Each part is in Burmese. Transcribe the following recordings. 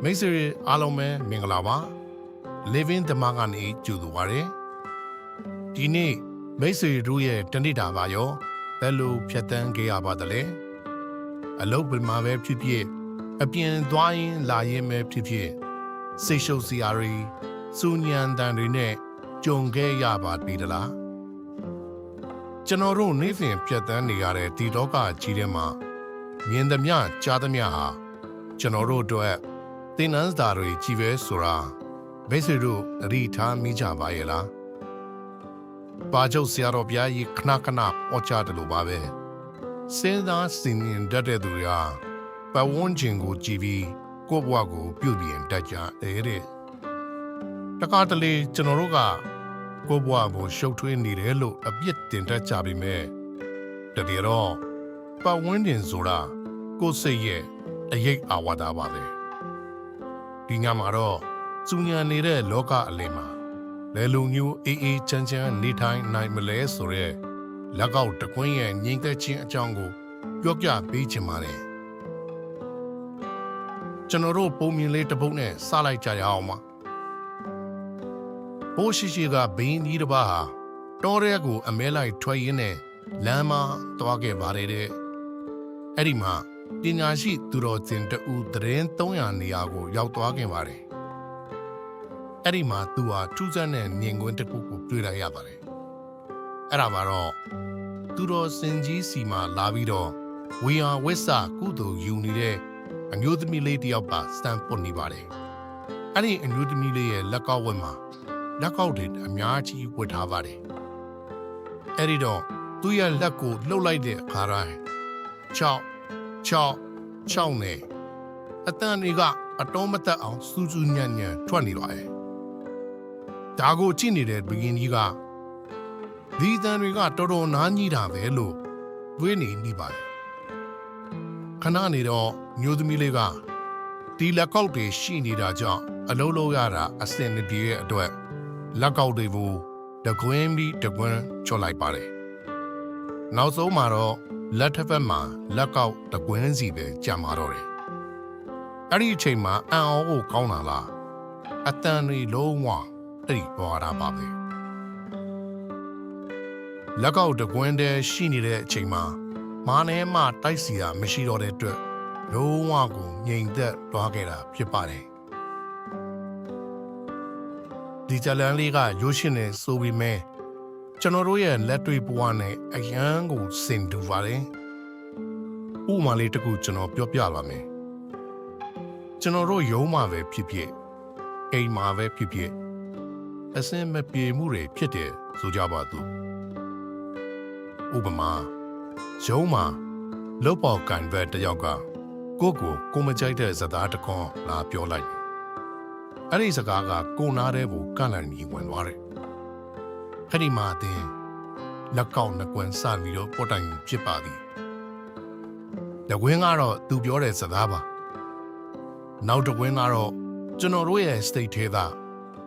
မိတ်ဆွေအားလုံးပဲမင်္ဂလာပါ Living ဓမ္မကနေကြိုဆိုပါရစေဒီနေ့မိတ်ဆွေတို့ရဲ့တနေ့တာပါရောဘယ်လိုဖြတ်တန်းခဲ့ရပါသလဲအလုပ်ပင်မှာပဲဖြစ်ဖြစ်အပြင်သွားရင်လာရင်ပဲဖြစ်ဖြစ်စိတ်ရှုပ်စရာတွေစူညံတန်တွေနဲ့ကြုံခဲ့ရပါပြီတလားကျွန်တော်တို့နေ့စဉ်ဖြတ်တန်းနေရတဲ့ဒီလောကကြီးထဲမှာမြင်သမျှကြားသမျှဟာကျွန်တော်တို့အတွက်သင်္นานစာတွေကြီးပဲဆိုတာမိတ်ဆွေတို့အရိထားမိကြပါရဲ့လားပါကျုပ်ဆရာတော်ဘုရားကြီးခဏခဏဟောကြားတယ်လို့ပါပဲစဉ်းစားဆင်ခြင်တတ်တဲ့သူတွေဟာပတ်ဝန်းကျင်ကိုကြည့်ပြီးကိုယ့်ဘဝကိုပြုပြင်တတ်ကြတယ်တဲ့တခါတလေကျွန်တော်တို့ကကိုယ့်ဘဝကိုရှုပ်ထွေးနေတယ်လို့အပြစ်တင်တတ်ကြပြီမဲ့တကယ်တော့ပတ်ဝန်းကျင်ဆိုတာကိုယ်စိတ်ရဲ့အရေးအာဝါဒပါပဲဒီညမှာတော့စူညံနေတဲ့လောကအလယ်မှာဘယ်လိုမျိုးအေးအေးချမ်းချမ်းနေထိုင်နိုင်မလဲဆိုရဲလက်ကောက်တကွင်းရဲ့ငြိမ်သက်ခြင်းအကြောင်းကိုပြောပြပေးချင်ပါတယ်ကျွန်တော်တို့ပုံမြင်လေးတစ်ပုဒ်နဲ့စလိုက်ကြရအောင်ပါဘိုးရှိရှိကဘင်းကြီးတစ်ပါးဟာတောထဲကိုအမဲလိုက်ထွက်ရင်းနဲ့လမ်းမှာသွားခဲ့ပါတယ်တဲ့အဲ့ဒီမှာပညာရှိသူတော်စင်တဦးသတင်း300နေရာကိုရောက်သွားခဲ့ပါတယ်။အဲ့ဒီမှာသူဟာထူးဆန်းတဲ့မြင်ကွင်းတစ်ခုကိုတွေ့လိုက်ရပါတယ်။အဲ့ဒါမှာတော့သူတော်စင်ကြီးစီမှာလာပြီးတော့ဝေယဝိဆကုသိုလ်ယူနေတဲ့အမျိုးသမီးလေးတစ်ယောက်ကစတန်ပွတ်နေပါတယ်။အဲ့ဒီအမျိုးသမီးလေးရဲ့လက်ကောက်ဝက်မှာလက်ကောက်တွေအများကြီးဝတ်ထားပါတယ်။အဲ့ဒီတော့သူ့ရဲ့လက်ကိုလှုပ်လိုက်တဲ့အခါတိုင်း6နဲ့အတန်တွေကအတော်မတက်အောင်စူးစူးညံ့ညံ့ထွက်နေတော့တယ်။ဒါကိုကြည့်နေတဲ့ဘဂင်ကြီးကဒီတန်တွေကတော်တော်နားကြီးတာပဲလို့တွေးနေပါတယ်။ခဏနေတော့မျိုးသမီးလေးကဒီလက်ကောက်တွေရှိနေတာကြောင့်အလုံးလုံးရတာအစင်မပြေရဲ့အတွက်လက်ကောက်တွေကိုတကွင်းပြီးတကွင်းချွတ်လိုက်ပါတယ်။နောက်ဆုံးမှာတော့လက်ထက်ဘက်မှာလက်ကောက်တကွင်းစီပဲကြံမာတော့တယ်။အဲ့ဒီအချိန်မှာအံ့ဩကိုကောင်းတာလားအတန်တွေလုံးဝတိတ်သွားတာပါပဲ။လက်ကောက်တကွင်းတည်းရှိနေတဲ့အချိန်မှာမာနေမှတိုက်စီတာမရှိတော့တဲ့အတွက်လုံးဝကိုငြိမ်သက်သွားခဲ့တာဖြစ်ပါတယ်။ဒီဇလန်လေးကရိုးရှင်းနေဆိုပြီးမဲကျွန်တော်တို့ရဲ့လက်တွေ့ဘဝနဲ့အရန်ကိုစင်တူပါတယ်။ဥပမာလေးတစ်ခုကျွန်တော်ပြောပြပါမယ်။ကျွန်တော်တို့ရုံးမှာပဲဖြစ်ဖြစ်အိမ်မှာပဲဖြစ်ဖြစ်အစင်မပြေမှုတွေဖြစ်တယ်ဆိုကြပါစို့။ဥပမာရုံးမှာလုပ်ပေါ်ကန်ဘက်တယောက်ကကိုမကြိုက်တဲ့စကားတစ်ခွန်းလာပြောလိုက်။အဲ့ဒီစကားကကိုနားတဲ့ကိုကန့်လန့်ပြီးဝင်သွားတယ်။အဲ့ဒီမှာတင်လက်ကောက်နှကွန်းစပြီးတော့ပေါ်တိုင်ဖြစ်ပါသည်။တကွင်းကတော့သူပြောတဲ့စကားပါ။နောက်တကွင်းကတော့ကျွန်တော်တို့ရဲ့ state ထဲက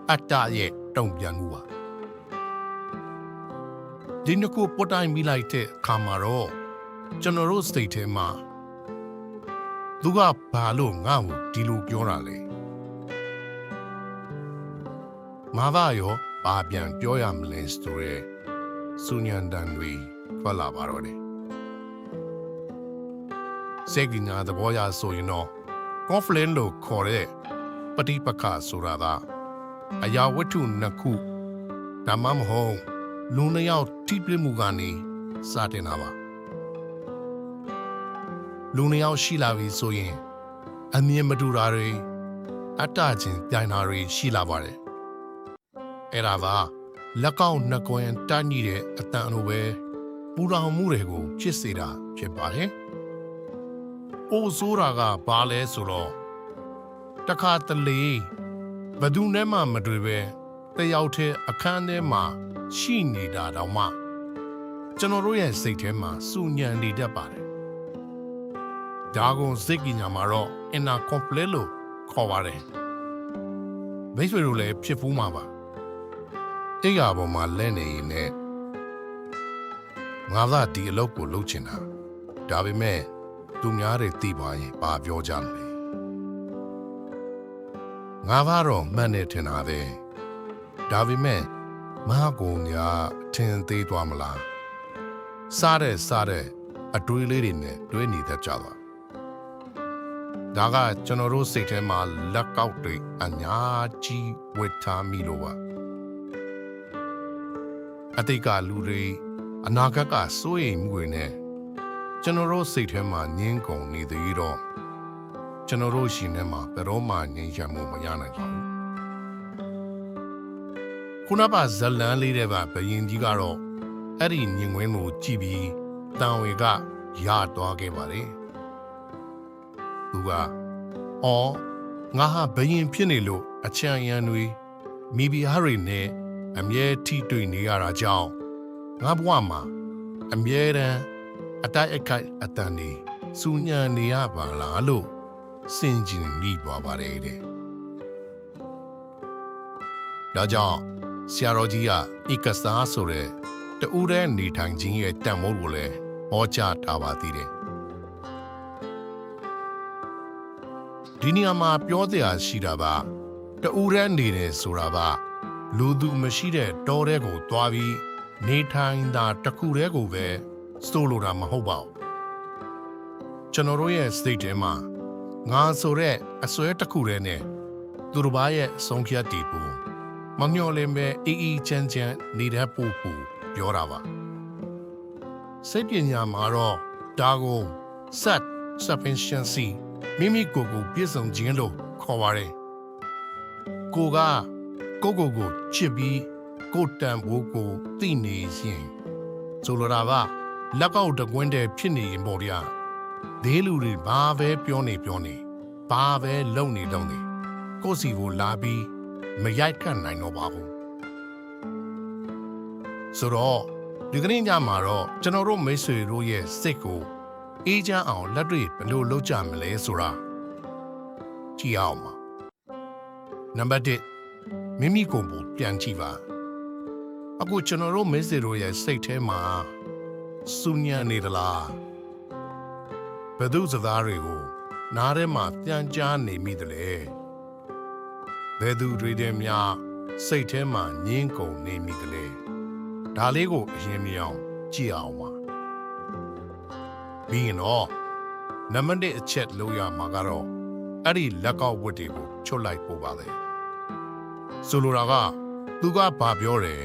အတ္တရဲ့တုံ့ပြန်မှုပါ။ဒီနှစ်ခုပေါ်တိုင်မိလိုက်တဲ့အခါမှာတော့ကျွန်တော်တို့ state ထဲမှာသူကဘာလို့ငါ့ကိုဒီလိုပြောတာလဲ။ငါကရောဘာပြန်ပြောရမလဲဆိုရဲစူညံတန်တွေထွက်လာပါတော့တယ်စေကညာသဘောရဆိုရင်တော့ conflict လို့ခေါ်တဲ့ပဋိပက္ခဆိုတာကအရာဝတ္ထုနှစ်ခုဒါမှမဟုတ်လူနှစ်ယောက်ထိတွေ့မှုကနေစတင်တာပါလူနှစ်ယောက်ရှိလာပြီဆိုရင်အမြင်မတူတာတွေအတ္တချင်းပြိုင်တာတွေရှိလာပါတယ်အဲ့ဒါကလက်ကောက်နှကွင်းတန်းကြီးတဲ့အတန်လိုပဲပူလောင်မှုတွေကိုဖြစ်စေတာဖြစ်ပါတယ်။အိုဆိုးတာကဘာလဲဆိုတော့တခါတလေဘယ်သူနဲ့မှမတွေ့ပဲတယောက်တည်းအခန်းထဲမှာရှိနေတာတော့မှကျွန်တော်တို့ရဲ့စိတ်ထဲမှာစူညံနေတတ်ပါတယ်။ဒါကိုစိတ်ကြီးညာမှာတော့ inner conflict လို့ခေါ်ပါတယ်။မိတ်ဆွေတို့လည်းဖြစ်ဖူးမှာပါ။အိယာပေါ်မှာလဲနေရင်လည်းငါသာဒီအလုပ်ကိုလုပ်ချင်တာဒါပေမဲ့သူများတွေသိပါရင်ဘာပြောကြမလဲ ငါကတော့မှန်နေထင်တာပဲဒါပေမဲ့မဟာကုံညာထင်သေးသွားမလားစားတဲ့အတွေးလေးတွေနဲ့တွေးနေတတ်ကြပါဒါကကျွန်တော်တို့စိတ်ထဲမှာလက်ကောက်တွေအများကြီးဝတ်ထားမိလို့ပါအတိတ်ကလူတွေအနာဂတ်ကစိုးရိမ်မှုတွေနဲ့ကျွန်တော်တို့စိတ်ထဲမှာငင်းကုန်နေသေးတော့ကျွန်တော်တို့ရှင်ထဲမှာဘယ်တော့မှငြိမ်းချမ်းမှုမရနိုင်ပါဘူးခုနကဇလန်းလေးတဲ့ဘယင်ကြီးကတော့အဲ့ဒီညင်ဝင်းကိုကြည့်ပြီးတန်ဝေကရသွားခဲ့ပါလေသူကအော်ငါဟာဘယင်ဖြစ်နေလို့အချမ်းရန်တွေမိဘဟာတွေနဲ့အမြဲထိတွေ့နေရတာကြောင့်ငါဘဝမှာအမြဲတမ်းအတိုက်အခိုက်အတန်နေစူညံနေရပါလားလို့စင်ကြင်မိသွားပါတယ်တဲ့ဒါကြောင့်ဆရာတော်ကြီးကဧကစားဆိုတဲ့တူတဲ့နေထိုင်ခြင်းရဲ့တန်ဖိုးကိုလည်းဟောကြားထားပါသေးတယ်ဒီနေရာမှာပြောတရားရှိတာပါတူတဲ့နေတယ်ဆိုတာကလူသူမရှိတဲ့တောထဲကိုသွားပြီးနေထိုင်တာတခုတည်းကိုပဲစိုးလိုတာမဟုတ်ပါဘူးကျွန်တော်တို့ရဲ့စိတ်ထဲမှာငါဆိုတဲ့အစွဲတစ်ခုတည်းနဲ့သူတို့ဘာရဲ့ဆုံးဖြတ်တည်ပူမမျှော်လင့်ပဲအေးချမ်းချမ်းနေတတ်ဖို့ပြောတာပါစိတ်ပညာမှာတော့ဒါကို self sufficiency မိမိကိုယ်ကိုပြည့်စုံခြင်းလို့ခေါ်ပါတယ်ကိုကကိုချစ်ပြီးကိုတန်ဖို့ကိုသိနေရင်ဆိုလိုတာကလက်ကောက်တကွင်းတည်းဖြစ်နေရင်ပေါ့ဗျာဒေးလူတွေဘာပဲပြောနေဘာပဲလုပ်နေကိုယ့်စီကိုလာပြီးမရိုက်ခတ်နိုင်တော့ပါဘူးဆိုတော့ဒီကနေ့ညမှာတော့ကျွန်တော်တို့မိတ်ဆွေတို့ရဲ့စိတ်ကိုအေးချမ်းအောင်လက်တွေ့ဘယ်လိုလုပ်ကြမလဲဆိုတာကြည့်အောင်ပါနံပါတ်1မိမိကိုယ်ကိုပြန်ကြည့်ပါအခုကျွန်တော်တို့မိတ်ဆွေတို့ရဲ့စိတ်ထဲမှာစူညံနေသလားဘယ်သူစကားတွေကိုနားထဲမှာပြန်ကြားနေမိသလဲဘယ်သူတွေတည်းများစိတ်ထဲမှာငင်းကုန်နေမိသလဲဒါလေးကိုအရင်မြအောင်ကြည့်အောင်ပါပြီးရင်တော့နံပါတ်1အချက်လို့ရမှာကတော့အဲ့ဒီလက်ကောက်ဝတ်တွေကိုချွတ်လိုက်ပို့ပါလေဆိုလိုတာကသူကဘာပြောတယ်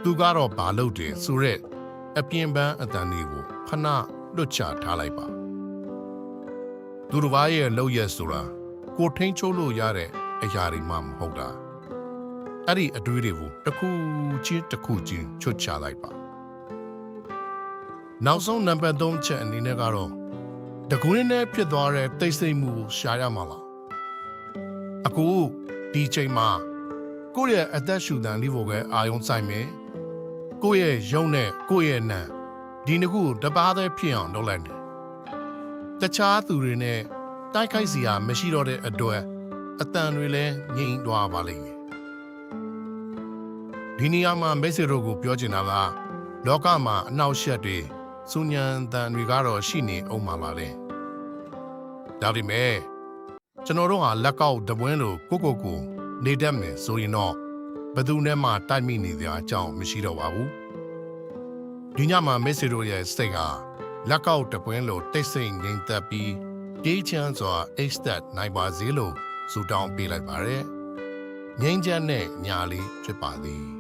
သူကတော့ဘာလုပ်တယ်ဆိုရက်အပြင်ပန်းအတန်တွေကိုခဏလွတ်ချထားလိုက်ပါသူတစ်ပါးရဲ့လုပ်ရက်ဆိုတာကိုထိန်ချိုးလို့ရတဲ့အရာတွေမှမဟုတ်တာအဲ့ဒီအတွေးတွေကိုတစ်ခုချင်းချွတ်ချလိုက်ပါနောက်ဆုံးနံပါတ်3ချက်အနေနဲ့ကတော့တကွင်းနဲ့ဖြစ်သွားတဲ့တိတ်ဆိတ်မှုကိုရှာရမှာလားအခုဒီချိန်မှာကိုယ့်ရဲ့အသက်ရှူတန်လေးကိုပဲအာယုံဆိုင်မယ်ကိုယ့်ရဲ့ရုံနဲ့ကိုယ့်ရဲ့နံဒီနှစ်ခုတပါးတည်းဖြစ်အောင်လုပ်လိုက်တယ်တခြားသူတွေနဲ့တိုက်ခိုက်စီရာမရှိတော့တဲ့အတွက်အတန်တွေလည်းငြိမ်သွားပါလိမ့်မယ်ဒီနေရာမှာမိတ်ဆွေတို့ကိုပြောချင်တာကလောကမှာအနှောက်အယှက်တွေစူညံတန်တွေကတော့ရှိနေအောင်ပါလားလေဒါပေမဲ့ကျွန်တော်တို့ဟာလက်ကောက်တပွင်းလိုကိုနေတတ်မယ်ဆိုရင်တော့ဘယ်သူနဲ့မှတိုက်မိနေတဲ့အကြောင်းမရှိတော့ပါဘူးဒီညမှာမိတ်ဆွေတို့ရဲ့စိတ်ဟာလက်ကောက်တပွင်းလိုတိတ်ဆိတ်ငြိမ်သက်ပြီးတေးချမ်းစွာအိတ်စတက်နိုင်ပါစေလို့ဆုတောင်းပေးလိုက်ပါရစေငြိမ်းချမ်းတဲ့ညလေးဖြစ်ပါသည်